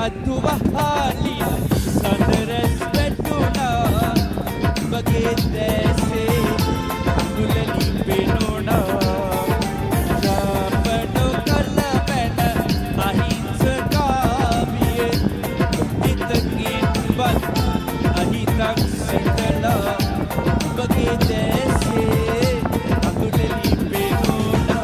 අතුවහාලි සඳරැස් වැටුණා වගේ දැසේ අඟුලලි පෙනුණා ජාපනු කල පැන අහිංසකාවිය හිතකින්වත් අහිතක් සිතලා වගේ දැසේ අඟුලලි පෙනුණා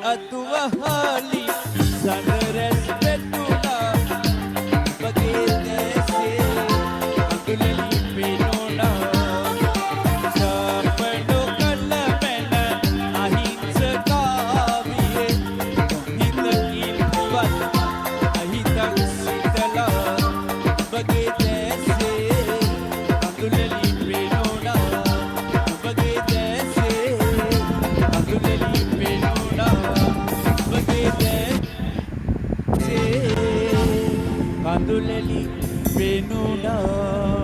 අතුවහාලි සඳරැස් වැටුණා වගේ දැසේ අඟුලලි පෙනුණා ජාපනු කල පැන අහිංසකාවිය හිතකින්වත් අහිතක් සිතලා වගේ දැසේ අඟුලලි පෙනුණා වගේ දැසේ අඟුලලි පෙනුණා කඳුලලි පෙනුණා